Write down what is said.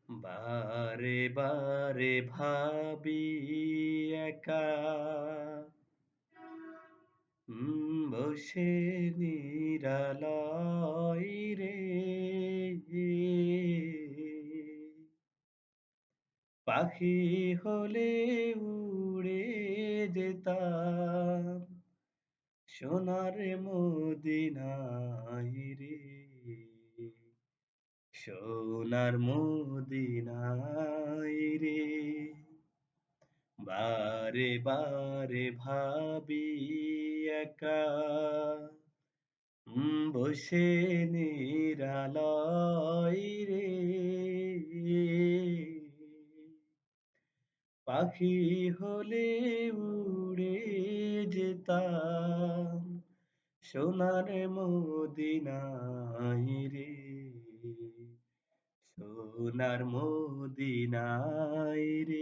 বারে বারে ভাবি একা বসে নিরালয় রে পাখি হলে উড়ে যেতাম সোনার মদিনায় রে সোনার মদিনায় রে বারে বারে ভাবি একা বসে নিরালয় রে পাখি হলে উড়ে যেতাম সোনার মদিনায় রে সোনার মদিনায় রে